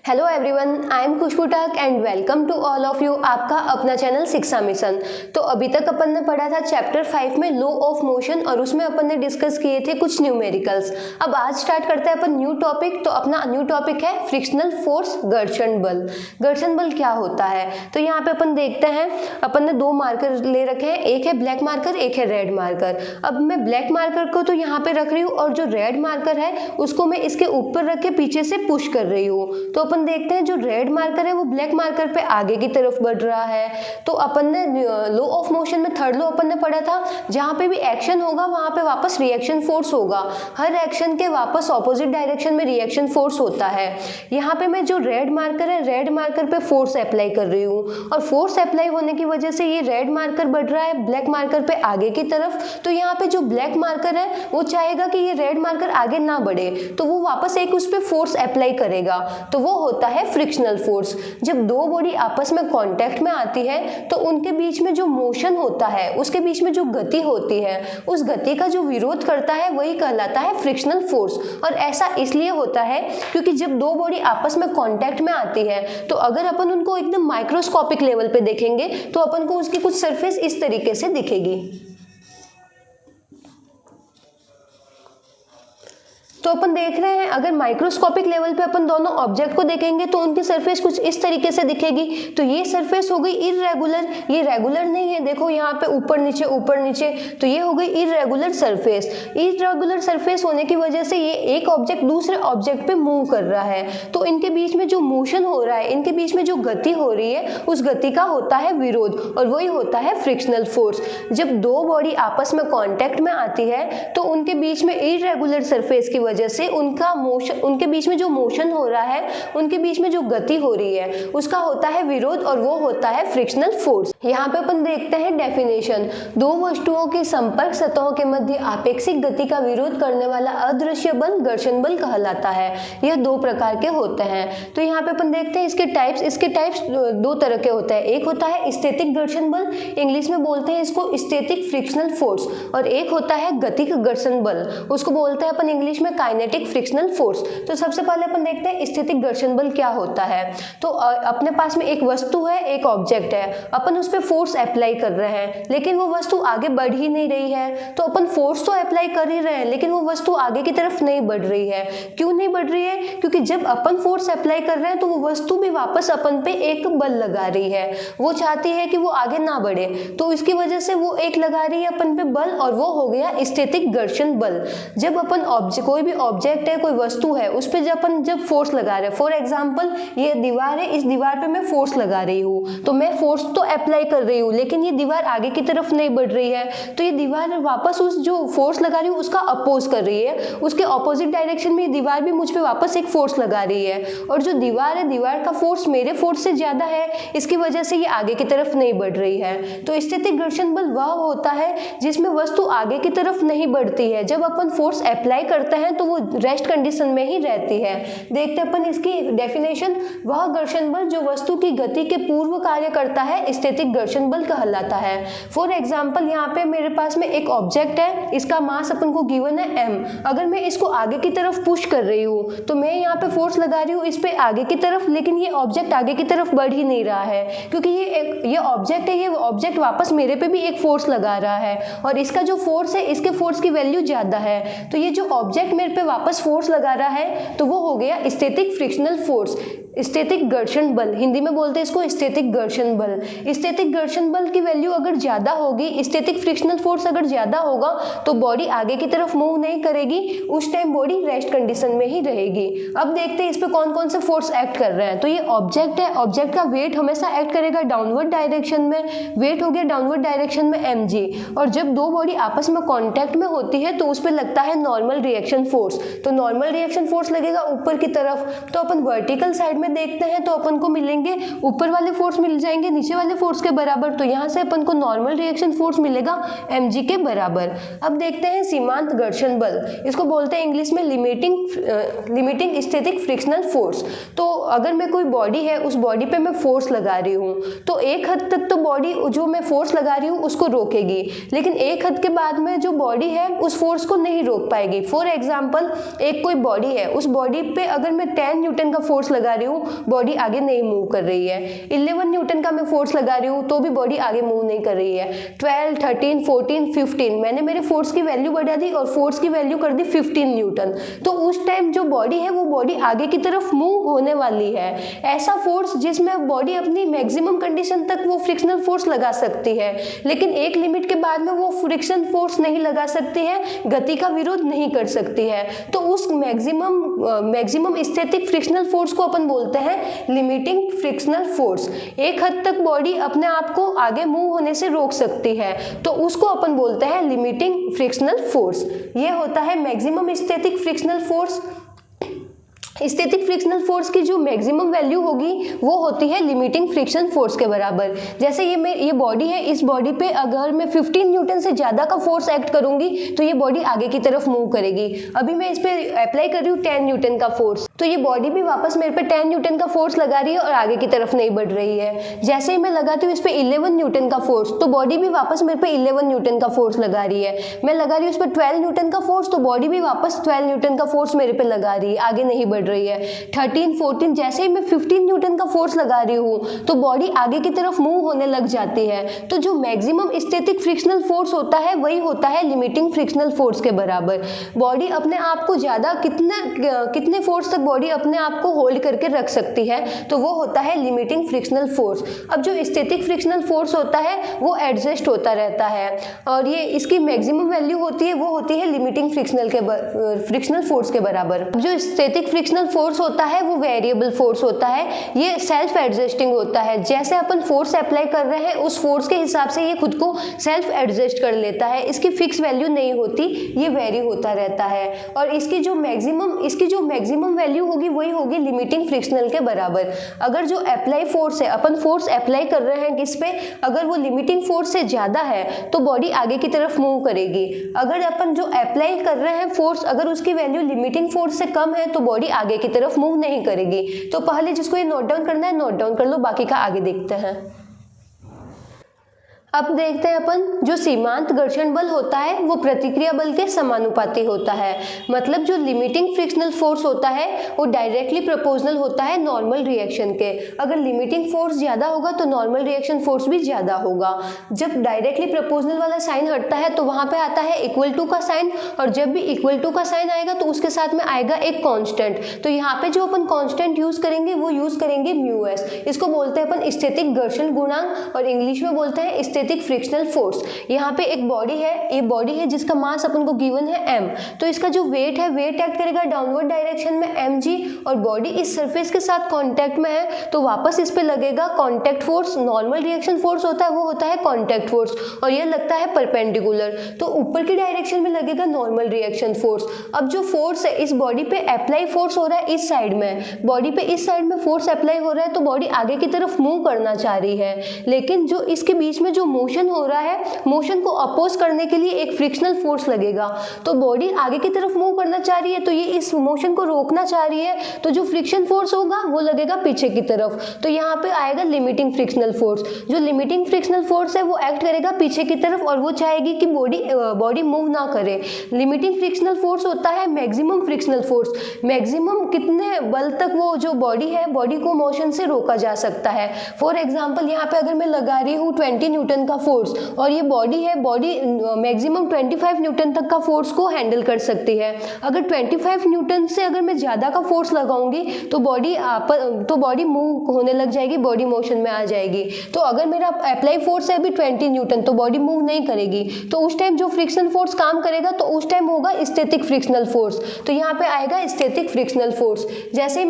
Hello everyone, I am Khushboo talk and welcome to all of you आपका अपना channel शिक्षा mission. तो अभी तक अपन ने पढ़ा था चैप्टर 5 में लॉ ऑफ मोशन और उसमें अपन ने डिस्कस किए थे कुछ न्यूमेरिकल्स। अब आज स्टार्ट करते हैं अपन न्यू टॉपिक। तो अपना न्यू टॉपिक है फ्रिक्शनल फोर्स, घर्षण बल। घर्षण बल क्या होता है? तो यहाँ पे अपन देखते हैं, अपन ने दो मार्कर ले रखे हैं, एक है ब्लैक मार्कर, एक है रेड मार्कर। अब मैं ब्लैक मार्कर को तो यहाँ पे रख रही हूँ और जो रेड मार्कर है उसको मैं इसके ऊपर रख के पीछे से पुश कर रही हूँ। तो अपन देखते हैं जो रेड मार्कर है वो ब्लैक मार्कर पे आगे की तरफ बढ़ रहा है। तो अपन ने लॉ ऑफ मोशन में थर्ड लॉ अपन ने पढ़ा था, जहां पे भी एक्शन होगा वहां पे वापस रिएक्शन फोर्स होगा। हर एक्शन के वापस ऑपोजिट डायरेक्शन में रिएक्शन फोर्स होता है। यहाँ पे मैं जो रेड मार्कर है, रेड मार्कर पे फोर्स अप्लाई कर रही हूँ और फोर्स अप्लाई होने की वजह से ये रेड मार्कर बढ़ रहा है ब्लैक मार्कर पे आगे की तरफ। तो यहाँ पे जो ब्लैक मार्कर है वो चाहेगा कि ये रेड मार्कर आगे ना बढ़े, तो वो वापस एक उस पे फोर्स अप्लाई करेगा। तो वो होता है फ्रिक्शनल फोर्स। जब दो बॉडी आपस में कांटेक्ट में आती है तो उनके बीच में जो मोशन होता है, उसके बीच में जो गति होती है, उस गति का जो विरोध करता है वही कहलाता है फ्रिक्शनल फोर्स। और ऐसा इसलिए होता है क्योंकि जब दो बॉडी आपस में कांटेक्ट में आती है तो अगर अपन उनको एकदम माइक्रोस्कोपिक लेवल पे देखेंगे तो अपन को उसकी कुछ सरफेस इस तरीके से दिखेगी। तो अपन देख रहे हैं, अगर माइक्रोस्कोपिक लेवल पे अपन दोनों ऑब्जेक्ट को देखेंगे तो उनकी सरफेस कुछ इस तरीके से दिखेगी। तो ये सरफेस हो गई इररेगुलर, ये रेगुलर नहीं है। देखो यहाँ पे ऊपर नीचे, तो ये हो गई इररेगुलर सरफेस। इररेगुलर सरफेस होने की वजह से ये एक ऑब्जेक्ट दूसरे ऑब्जेक्ट पे मूव कर रहा है, तो इनके बीच में जो मोशन हो रहा है, इनके बीच में जो गति हो रही है, उस गति का होता है विरोध और वही होता है फ्रिक्शनल फोर्स। जब दो बॉडी आपस में कॉन्टेक्ट में आती है तो उनके बीच में इररेगुलर सरफेस की वजह से उनका मोशन, उनके बीच में जो मोशन हो रहा है, उनके बीच में जो गति हो रही है, उसका होता है विरोध और वो होता है फ्रिक्शनल फोर्स। यहाँ पे अपन देखते हैं डेफिनेशन, दो वस्तुओं की संपर्क सतहों के मध्य आपेक्षिक गति का विरोध करने वाला अदृश्य बल घर्षण बल कहलाता है। यह दो प्रकार के होते हैं। तो यहाँ पे अपन देखते हैं इसके टाइप्स दो तरह के होते हैं। एक होता है स्टैटिक घर्षण बल, इंग्लिश में बोलते हैं इसको स्टैटिक फ्रिक्शनल फोर्स, और एक होता है गतिक घर्षण बल, उसको बोलते हैं अपन इंग्लिश में काइनेटिक फ्रिक्शनल फोर्स। तो सबसे पहले अपन देखते हैं स्टैटिक घर्षण बल क्या होता है। तो अपने पास में एक वस्तु है, एक ऑब्जेक्ट है, अपन उस पे फोर्स अप्लाई कर रहे हैं लेकिन वो वस्तु आगे बढ़ ही नहीं रही है। तो अपन फोर्स तो अप्लाई कर ही रहे हैं लेकिन वो वस्तु आगे की तरफ नहीं बढ़ रही है। क्यों नहीं बढ़ रही है? क्योंकि जब अपन फोर्स अप्लाई कर रहे हैं तो वो वस्तु भी वापस अपन पे एक बल लगा रही है, वो चाहती है कि वो आगे ना बढ़े, तो इसकी वजह से वो एक लगा रही है अपन पे बल और वो हो गया स्टैटिक घर्षण बल। जब अपन कोई भी ऑब्जेक्ट है, कोई वस्तु है, उस पे जब फोर्स लगा रहे हैं, फॉर एग्जांपल ये दीवार है, इस दीवार पे मैं फोर्स लगा रही हूँ, तो मैं फोर्स तो अप्लाई कर रही हूँ लेकिन ये दीवार आगे की तरफ नहीं बढ़ रही है, तो ये दीवार वापस उस जो फोर्स लगा रही हूँ उसका अपोज कर रही है, उसके ऑपोजिट डायरेक्शन में ये दीवार भी मुझ पे वापस एक फोर्स लगा रही है। और जो दीवार है, दीवार का फोर्स मेरे फोर्स से ज्यादा है, इसकी वजह से ये आगे की तरफ नहीं बढ़ रही है। तो स्टैटिक घर्षण बल वह होता है जिसमें वस्तु आगे की तरफ नहीं बढ़ती है। जब अपन फोर्स अप्लाई करते हैं तो वो रेस्ट कंडीशन में ही रहती है। देखते अपन इसकी डेफिनेशन, वह घर्षण बल जो वस्तु की गति के पूर्व कार्य करता है स्टैटिक घर्षण बल कहलाता है। फॉर एग्जांपल यहाँ पे मेरे पास में एक ऑब्जेक्ट है, इसका मास अपन को गिवन है m। अगर मैं इसको आगे की तरफ पुश कर रही हूँ तो मैं यहाँ पे फोर्स लगा रही हूँ इस पे आगे की तरफ, लेकिन ये ऑब्जेक्ट आगे की तरफ बढ़ ही नहीं रहा है क्योंकि ये ऑब्जेक्ट है, ये ऑब्जेक्ट वापस मेरे पे भी एक फोर्स लगा रहा है और इसका जो फोर्स है, इसके फोर्स की वैल्यू ज्यादा है। तो ये जो ऑब्जेक्ट मेरे पे वापस फोर्स लगा रहा है तो वो हो गया स्टैटिक फ्रिक्शनल फोर्स, स्टैटिक घर्षण बल। हिंदी में बोलते हैं इसको स्टैटिक घर्षण बल। स्टैटिक घर्षण बल की वैल्यू अगर ज्यादा होगी, स्टैटिक फ्रिक्शनल फोर्स अगर ज्यादा होगा तो बॉडी आगे की तरफ मूव नहीं करेगी, उस टाइम बॉडी रेस्ट कंडीशन में ही रहेगी। अब देखते हैं इस पे कौन कौन से फोर्स एक्ट कर रहे हैं। तो ये ऑब्जेक्ट है, ऑब्जेक्ट का वेट हमेशा एक्ट करेगा डाउनवर्ड डायरेक्शन में, वेट हो गया डाउनवर्ड डायरेक्शन में mg। और जब दो बॉडी आपस में कॉन्टेक्ट में होती है तो उस पर लगता है नॉर्मल रिएक्शन फोर्स। तो नॉर्मल रिएक्शन फोर्स लगेगा ऊपर की तरफ। तो अपन वर्टिकल साइड में देखते हैं तो अपन को मिलेंगे ऊपर वाले फोर्स मिल जाएंगे नीचे वाले फोर्स के बराबर, तो यहाँ से अपन को नॉर्मल रिएक्शन फोर्स मिलेगा mg के बराबर। अब देखते हैं सीमांत घर्षण बल, इसको बोलते हैं इंग्लिश में लिमिटिंग स्टैटिक फ्रिक्शनल फोर्स। तो अगर मैं कोई बॉडी है, उस बॉडी पे मैं फोर्स लगा रही हूँ तो एक हद तक तो बॉडी जो मैं फोर्स लगा रही हूँ उसको रोकेगी, लेकिन एक हद के बाद में जो बॉडी है उस फोर्स को नहीं रोक पाएगी। फॉर एग्जाम्पल एग्जांपल, एक कोई बॉडी है, उस बॉडी पे अगर मैं 10 न्यूटन का फोर्स लगा रही हूँ, बॉडी आगे नहीं मूव कर रही है। 11 न्यूटन का मैं फोर्स लगा रही हूँ तो भी बॉडी आगे मूव नहीं कर रही है। 12, 13, 14, 15 मैंने मेरे फोर्स की वैल्यू बढ़ा दी और फोर्स की वैल्यू कर दी 15 न्यूटन, तो उस टाइम जो बॉडी है वो बॉडी आगे की तरफ मूव होने वाली है। ऐसा फोर्स जिसमें बॉडी अपनी मैक्सिमम कंडीशन तक वो फ्रिक्शनल फोर्स लगा सकती है, लेकिन एक लिमिट के बाद में वो फ्रिक्शन फोर्स नहीं लगा सकती है, गति का विरोध नहीं कर सकती है। तो उस मैक्सिमम स्थैतिक फ्रिक्शनल फोर्स को अपन बोलते हैं लिमिटिंग फ्रिक्शनल फोर्स। एक हद तक बॉडी अपने आप को आगे मूव होने से रोक सकती है, तो उसको अपन बोलते हैं लिमिटिंग फ्रिक्शनल फोर्स। ये होता है मैक्सिमम स्थैतिक frictional force. Static frictional force की जो मैक्सिमम वैल्यू होगी वो होती है लिमिटिंग फ्रिक्शन फोर्स के बराबर। जैसे ये बॉडी है, इस बॉडी पे अगर मैं 15 न्यूटन से ज़्यादा का फोर्स एक्ट करूंगी तो ये बॉडी आगे की तरफ मूव करेगी। अभी मैं इस पे अप्लाई कर रही हूँ 10 न्यूटन का फोर्स, तो ये बॉडी भी वापस मेरे पे 10 न्यूटन का फोर्स लगा रही है और आगे की तरफ नहीं बढ़ रही है। जैसे ही मैं लगाती हूँ इस पे 11 न्यूटन का फोर्स, तो बॉडी भी वापस मेरे पे 11 न्यूटन का फोर्स लगा रही है। मैं लगा रही हूँ इस पे 12 न्यूटन का फोर्स, तो बॉडी भी वापस 12 न्यूटन का फोर्स मेरे पे लगा रही है, आगे नहीं बढ़ रही है। 13, 14 जैसे ही मैं 15 न्यूटन का फोर्स लगा रही हूँ तो बॉडी आगे की तरफ मूव होने लग जाती है। तो जो मैक्सिमम स्टैटिक फ्रिक्शनल फोर्स होता है वही होता है लिमिटिंग फ्रिक्शनल फोर्स के बराबर। बॉडी अपने आप को ज़्यादा कितने फोर्स तक बॉडी अपने आप को होल्ड करके रख सकती है, तो वो होता है लिमिटिंग फ्रिक्शनल फोर्स। अब जो स्टैटिक फ्रिक्शनल फोर्स होता है वो एडजस्ट होता रहता है और ये इसकी मैक्सिमम वैल्यू होती है वो होती है लिमिटिंग फ्रिक्शनल फोर्स के बराबर। जो स्टैटिक फ्रिक्शनल फोर्स होता है वो वेरिएबल फोर्स होता है, ये सेल्फ एडजस्टिंग होता है। जैसे अपन फोर्स अप्लाई कर रहे हैं उस फोर्स के हिसाब से ये खुद को सेल्फ एडजस्ट कर लेता है, इसकी फिक्स वैल्यू नहीं होती, ये वेरी होता रहता है। और इसकी जो मैक्सिमम वैल्यू होगी वही होगी लिमिटिंग फ्रिक्शनल के बराबर। अगर जो अप्लाई फोर्स है, अपन फोर्स अप्लाई कर रहे हैं किस पे, अगर वो लिमिटिंग फोर्स से ज़्यादा है तो बॉडी आगे की तरफ मूव करेगी। अगर अपन जो अप्लाई कर रहे हैं फोर्स, अगर उसकी वैल्यू लिमिटिंग फोर्स से कम है तो बॉडी आगे की तरफ मूव नहीं करेगी। तो पहले जिसको ये नोट डाउन करना है नोट डाउन कर लो, बाकी का आगे देखते हैं। अब देखते हैं अपन जो सीमांत घर्षण बल होता है वो प्रतिक्रिया बल के समानुपाती होता है। मतलब जो लिमिटिंग फ्रिक्शनल फोर्स होता है वो डायरेक्टली प्रोपोर्शनल होता है नॉर्मल रिएक्शन के। अगर लिमिटिंग फोर्स ज़्यादा होगा तो नॉर्मल रिएक्शन फोर्स भी ज़्यादा होगा। जब डायरेक्टली प्रोपोर्शनल वाला साइन हटता है तो वहाँ पे आता है इक्वल टू का साइन, और जब भी इक्वल टू का साइन आएगा तो उसके साथ में आएगा एक कांस्टेंट। तो यहाँ पे जो अपन कांस्टेंट यूज़ करेंगे वो यूज़ करेंगे म्यू एस। इसको बोलते हैं अपन स्टैटिक घर्षण गुणांक और इंग्लिश में बोलते हैं स्टैटिक फ्रिक्शनल फोर्स। यहाँ पे एक बॉडी है, ये बॉडी है जिसका मास अपन को गिवन है m, तो इसका जो वेट है, वेट एक्ट करेगा डाउनवर्ड डायरेक्शन में mg, और बॉडी इस सरफेस के साथ कांटेक्ट में है तो वापस इस पे लगेगा contact force. Normal reaction force होता है वो होता है कांटेक्ट फोर्स, और ये लगता है परपेंडिकुलर, तो ऊपर की डायरेक्शन में लगेगा नॉर्मल रिएक्शन फोर्स। अब जो फोर्स है इस बॉडी पे अप्लाई फोर्स हो रहा है इस साइड में, बॉडी पे इस साइड में फोर्स अप्लाई हो रहा है तो बॉडी आगे की तरफ मूव करना चाह रही है, लेकिन जो इसके बीच में जो मोशन हो रहा है, मोशन को अपोज करने के लिए एक फ्रिक्शनल फोर्स लगेगा। तो बॉडी आगे की तरफ मूव करना चाह रही है तो ये इस मोशन को रोकना चाह रही है, तो जो फ्रिक्शन फोर्स होगा वो लगेगा पीछे की तरफ, तो यहाँ पे आएगा लिमिटिंग फ्रिक्शनल फोर्स। जो लिमिटिंग फ्रिक्शनल फोर्स है वो एक्ट करेगा पीछे की तरफ और वो चाहेगी कि बॉडी मूव ना करे। लिमिटिंग फ्रिक्शनल फोर्स होता है मैक्सिमम फ्रिक्शनल फोर्स। मैक्सिमम कितने बल तक वो जो बॉडी है, बॉडी को मोशन से रोका जा सकता है। फॉर एग्जाम्पल यहाँ पे अगर मैं लगा रही हूँ 20 न्यूटन का फोर्स और ये बॉडी है, बॉडी मैक्सिमम 25 न्यूटन तक का फोर्स को हैंडल कर सकती है। अगर 25 न्यूटन से अगर मैं ज़्यादा का फोर्स लगाऊंगी तो बॉडी मूव होने लग जाएगी, बॉडी मोशन में आ जाएगी। तो अगर मेरा अप्लाई फोर्स है अभी 20 न्यूटन तो बॉडी मूव नहीं करेगी, तो उस टाइम जो फ्रिक्शनल फोर्स काम करेगा तो उस टाइम होगा स्टैटिक फ्रिक्शनल फोर्स। तो यहाँ पे आएगा स्टैटिक फ्रिक्शनल फोर्स। जैसे ही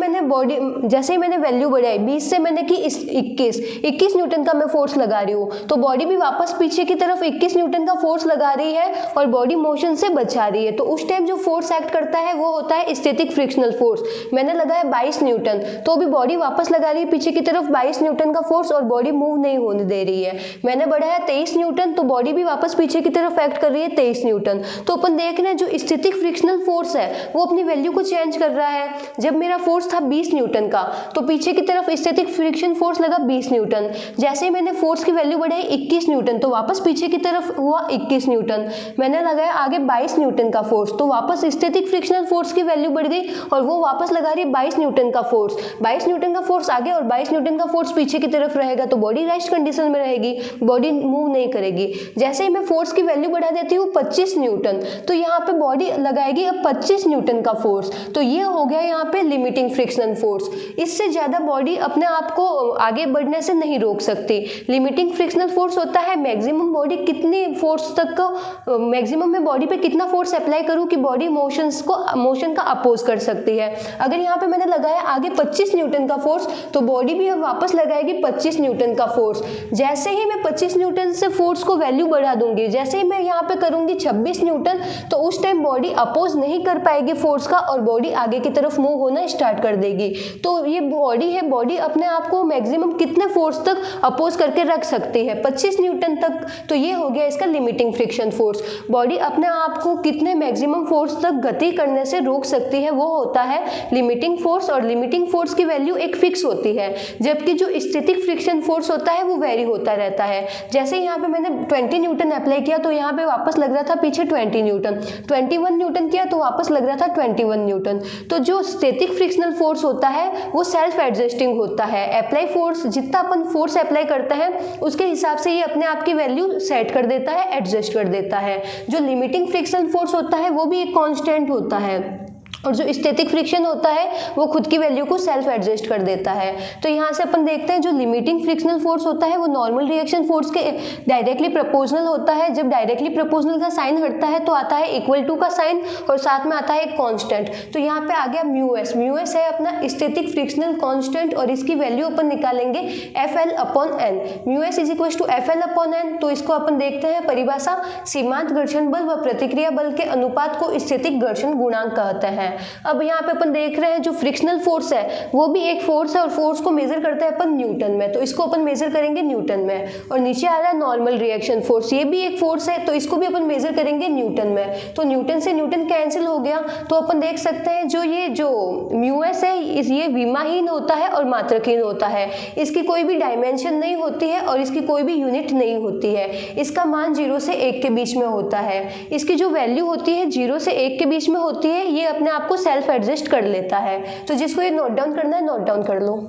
मैंने वैल्यू बढ़ाई 20 से मैंने की 21 न्यूटन का मैं फोर्स लगा रही हूँ, तो बॉडी भी वापस पीछे की तरफ 21 न्यूटन का फोर्स लगा रही है और बॉडी मोशन से बचा रही है। तो उस टाइम जो फोर्स एक्ट करता है वो होता है स्टैटिक फ्रिक्शनल फोर्स। मैंने लगाया 22 न्यूटन तो अभी बॉडी वापस लगा रही है पीछे की तरफ 22 न्यूटन का फोर्स और बॉडी मूव नहीं होने दे रही है। मैंने बढ़ाया 23 न्यूटन तो बॉडी भी वापस पीछे की तरफ एक्ट कर रही है 23 न्यूटन। तो अपन देख रहे हैं जो स्टैटिक फ्रिक्शनल फोर्स है वो अपनी वैल्यू को चेंज कर रहा है। जब मेरा फोर्स था 20 न्यूटन का तो पीछे की तरफ स्टैटिक फ्रिक्शन फोर्स लगा 20 न्यूटन। जैसे ही मैंने फोर्स की वैल्यू बढ़ाई 21 न्यूटन, तो वापस पीछे की तरफ हुआ 21 न्यूटन। मैंने लगाया आगे 22 न्यूटन का फोर्स, तो वापस स्टैटिक फ्रिक्शनल फोर्स की वैल्यू बढ़ गई और वो वापस लगा रही है 22 न्यूटन का फोर्स। 22 न्यूटन का फोर्स आगे और 22 न्यूटन का फोर्स पीछे की तरफ रहेगा, तो बॉडी रेस्ट कंडीशन में रहेगी, बॉडी मूव नहीं करेगी। जैसे ही मैं फोर्स की वैल्यू बढ़ा देती हूँ 25 न्यूटन, तो यहाँ पे बॉडी लगाएगी अब 25 न्यूटन का फोर्स, तो ये हो गया यहाँ पे लिमिटिंग फ्रिक्शनल फोर्स। इससे ज्यादा बॉडी अपने आप को आगे बढ़ने से नहीं रोक सकती। लिमिटिंग फ्रिक्शनल फोर्स होता है मैक्सिमम बॉडी कितनी फोर्स तक का, मैक्सिमम में बॉडी पे कितना फोर्स अप्लाई करूँ कि बॉडी मोशन का अपोज कर सकती है। अगर यहाँ पे मैंने लगाया आगे 25 न्यूटन का फोर्स, तो बॉडी भी अब वापस लगाएगी 25 न्यूटन का फोर्स। जैसे ही मैं 25 न्यूटन से फोर्स को वैल्यू बढ़ा दूंगी, जैसे ही मैं यहाँ पे करूंगी 26 न्यूटन, तो उस टाइम बॉडी अपोज नहीं कर पाएगी फोर्स का और बॉडी आगे की तरफ मूव होना स्टार्ट कर देगी। तो ये बॉडी है, बॉडी अपने आप को मैक्सिमम कितने फोर्स तक अपोज करके रख सकती है, 25 न्यूटन तक। तो ये हो गया इसका लिमिटिंग फ्रिक्शन फोर्स। बॉडी अपने आप को कितने मैक्सिमम फोर्स तक गति करने से रोक सकती है, वो होता है लिमिटिंग फोर्स। और लिमिटिंग फोर्स की वैल्यू एक फिक्स होती है, जबकि जो स्टैटिक फ्रिक्शन फोर्स होता है वो वेरी होता रहता है। जैसे यहाँ पे मैंने 20 न्यूटन अप्लाई किया, तो यहाँ पे वापस लग रहा था पीछे 20 न्यूटन, 21 न्यूटन किया तो वापस लग रहा था 21 न्यूटन। तो जो स्टैटिक फ्रिक्शनल फोर्स होता है वो सेल्फ एडजस्टिंग होता है। अप्लाई फोर्स, जितना अपन फोर्स अप्लाई करते हैं उसके हिसाब से ये अपने आप की वैल्यू सेट कर देता है, एडजस्ट कर देता है। जो लिमिटिंग फ्रिक्शनल फोर्स होता है वो भी एक कांस्टेंट होता है, और जो स्टैटिक फ्रिक्शन होता है वो खुद की वैल्यू को सेल्फ एडजस्ट कर देता है। तो यहाँ से अपन देखते हैं जो लिमिटिंग फ्रिक्शनल फोर्स होता है वो नॉर्मल रिएक्शन फोर्स के डायरेक्टली प्रोपोर्शनल होता है। जब डायरेक्टली प्रोपोर्शनल का साइन हटता है तो आता है इक्वल टू का साइन और साथ में आता है एक कांस्टेंट। तो यहाँ पे आ गया म्यू एस। म्यू एस है अपना स्टैटिक फ्रिक्शनल कांस्टेंट और इसकी वैल्यू अपन निकालेंगे FL upon n. Mu s is equal to FL upon n. तो इसको अपन देखते हैं परिभाषा, सीमांत घर्षण बल व प्रतिक्रिया बल के अनुपात को स्टैटिक घर्षण गुणांक कहते हैं। अब यहाँ पे अपन देख रहे हैं जो फ्रिक्शनल फोर्स है वो भी एक फोर्स है और फोर्स को मेजर करते हैं अपन न्यूटन में, तो इसको अपन मेजर करेंगे न्यूटन में। और नीचे आ रहा है नॉर्मल रिएक्शन फोर्स, ये भी एक फोर्स है तो इसको भी अपन मेजर करेंगे न्यूटन में। तो न्यूटन से न्यूटन कैंसिल हो गया, तो अपन देख सकते हैं जो म्यू एस है ये विमाहीन होता है और मात्रकहीन होता है। इसकी कोई भी डायमेंशन नहीं होती है और इसकी कोई भी यूनिट नहीं होती है। इसका मान 0 से 1 के बीच में होता है। इसकी जो वैल्यू होती है 0 से 1 के बीच में होती है, ये अपने आप को सेल्फ एडजस्ट कर लेता है। तो जिसको ये नोट डाउन करना है नोट डाउन कर लो।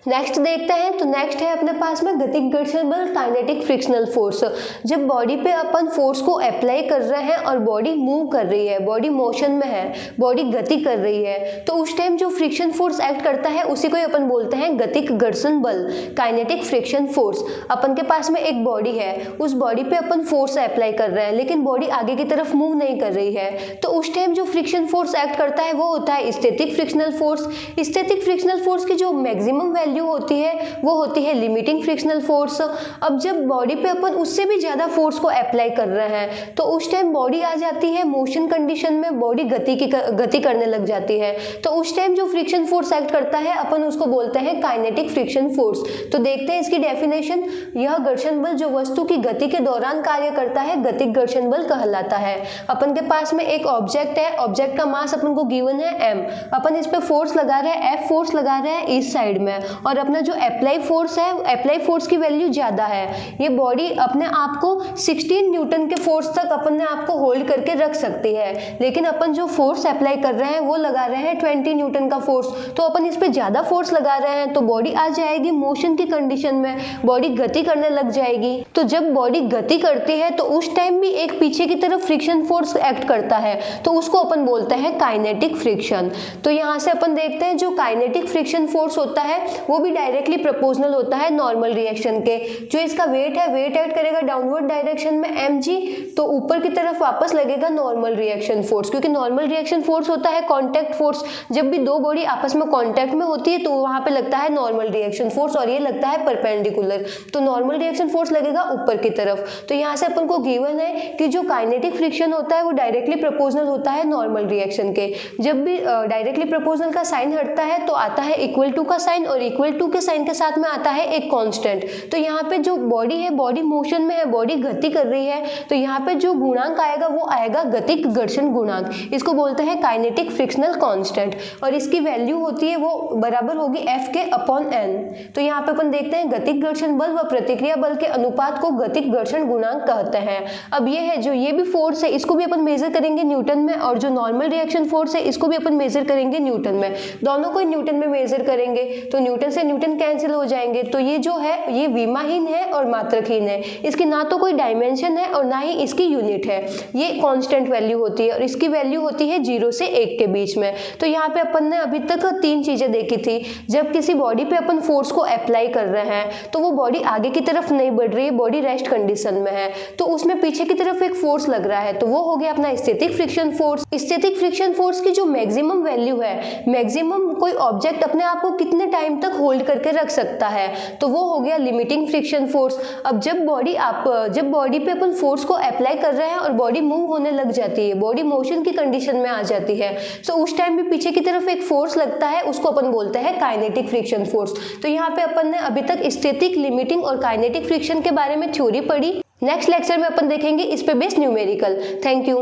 नेक्स्ट देखते हैं, तो नेक्स्ट है अपने पास में गतिक घर्षण बल, काइनेटिक फ्रिक्शनल फोर्स। जब बॉडी पे अपन फोर्स को अप्लाई कर रहे हैं और बॉडी मूव कर रही है, बॉडी मोशन में है, बॉडी गति कर रही है, तो उस टाइम जो फ्रिक्शन फोर्स एक्ट करता है उसी को अपन बोलते हैं गतिक घर्षण बल, काइनेटिक फ्रिक्शन फोर्स। अपन के पास में एक बॉडी है, उस बॉडी पे अपन फोर्स अप्लाई कर रहे हैं लेकिन बॉडी आगे की तरफ मूव नहीं कर रही है, तो उस टाइम जो फ्रिक्शन फोर्स एक्ट करता है वो होता है static frictional force. Static frictional force की जो मैक्सिमम वैल्यू होती है वो होती है लिमिटिंग फ्रिक्शनल फोर्स। अब जब बॉडी पे अपन उससे भी ज्यादा फोर्स को अप्लाई कर रहे हैं तो उस टाइम बॉडी आ जाती है मोशन कंडीशन में, बॉडी गति करने लग जाती है। तो उस टाइम जो फ्रिक्शन फोर्स एक्ट करता है अपन उसको बोलते हैं काइनेटिक फ्रिक्शन फोर्स। तो देखते हैं इसकी डेफिनेशन। यह घर्षण बल जो वस्तु की गति के दौरान कार्य करता है गतिक घर्षण बल कहलाता है। अपन के पास में एक ऑब्जेक्ट है, ऑब्जेक्ट का मास अपन को गिवन है m, अपन इस पे फोर्स लगा रहे हैं, F फोर्स लगा रहे हैं इस साइड में, और अपना जो अप्लाई फोर्स है, अप्लाई फोर्स की वैल्यू ज्यादा है। ये बॉडी अपने आप को 16 न्यूटन के फोर्स तक अपने आप को होल्ड करके रख सकती है, लेकिन अपन जो फोर्स अप्लाई कर रहे हैं वो लगा रहे हैं 20 न्यूटन का फोर्स। तो अपन इस पे ज्यादा फोर्स लगा रहे हैं तो बॉडी आ जाएगी मोशन की कंडीशन में, बॉडी गति करने लग जाएगी। तो जब बॉडी गति करती है तो उस टाइम भी एक पीछे की तरफ फ्रिक्शन फोर्स एक्ट करता है, तो उसको अपन बोलते हैं काइनेटिक फ्रिक्शन। तो यहाँ से अपन देखते हैं जो काइनेटिक फ्रिक्शन फोर्स होता है वो भी डायरेक्टली प्रोपोर्शनल होता है नॉर्मल रिएक्शन के। जो इसका वेट है, वेट एक्ट करेगा डाउनवर्ड डायरेक्शन में mg, तो ऊपर की तरफ वापस लगेगा नॉर्मल रिएक्शन फोर्स, क्योंकि नॉर्मल रिएक्शन फोर्स होता है कांटेक्ट फोर्स। जब भी दो बॉडी आपस में कांटेक्ट में होती है तो वहां पे लगता है नॉर्मल रिएक्शन फोर्स और ये लगता है परपेंडिकुलर, तो नॉर्मल रिएक्शन फोर्स लगेगा ऊपर की तरफ। तो यहाँ से अपन को गिवन है कि जो काइनेटिक फ्रिक्शन होता है वो डायरेक्टली प्रोपोर्शनल होता है नॉर्मल रिएक्शन के। जब भी डायरेक्टली प्रोपोर्शनल का साइन हटता है तो आता है इक्वल टू का साइन और इक्वल टू के साइन के साथ में आता है एक कांस्टेंट। तो यहाँ पे जो बॉडी है, बॉडी मोशन में है, बॉडी गति कर रही है, तो यहाँ पे जो गुणांक आएगा वो आएगा गतिक घर्षण गुणांक। इसको बोलते हैं काइनेटिक फ्रिक्शनल कांस्टेंट, और इसकी वैल्यू होती है वो बराबर होगी F के अपॉन n। तो यहाँ पे अपन देखते हैं गतिक घर्षण बल व प्रतिक्रिया बल के अनुपात को गतिक घर्षण गुणांक कहते हैं। अब ये है जो ये भी फोर्स है इसको भी अपन मेजर करेंगे न्यूटन में, और जो नॉर्मल रिएक्शन फोर्स है इसको भी अपन मेजर करेंगे न्यूटन में। दोनों को न्यूटन में मेजर करेंगे तो न्यूटन से न्यूटन कैंसिल हो जाएंगे। तो ये जो है ये विमाहीन है और मात्रकहीन है, इसकी ना तो कोई डायमेंशन है और ना ही इसकी यूनिट है। ये कांस्टेंट वैल्यू होती है और इसकी वैल्यू होती है 0 से 1 के बीच में। तो यहाँ पे अपन ने अभी तक 3 चीजें देखी थी। जब किसी बॉडी पे अपन फोर्स को अप्लाई कर रहे हैं तो वो बॉडी आगे की तरफ नहीं बढ़ रही है, बॉडी रेस्ट कंडीशन में है, तो उसमें पीछे की तरफ एक फोर्स लग रहा है, तो वो हो गया अपना static friction force. Static friction force की जो मैक्सिमम वैल्यू है, मैक्सिमम कोई ऑब्जेक्ट अपने आप को कितने टाइम तक होल्ड करके रख सकता है, तो वो हो गया लिमिटिंग फ्रिक्शन फोर्स। अब जब बॉडी पे अपन फोर्स को अप्लाई कर रहे हैं और बॉडी मूव होने लग जाती है, बॉडी मोशन की कंडीशन में आ जाती है, तो उस टाइम भी पीछे की तरफ एक फोर्स लगता है, उसको अपन बोलते हैं काइनेटिक फ्रिक्शन फोर्स। तो यहाँ पे अपन ने अभी तक स्टैटिक, लिमिटिंग और काइनेटिक फ्रिक्शन के बारे में थ्योरी पढ़ी। नेक्स्ट लेक्चर में अपन देखेंगे इस पे बेस्ड न्यूमेरिकल। Thank you.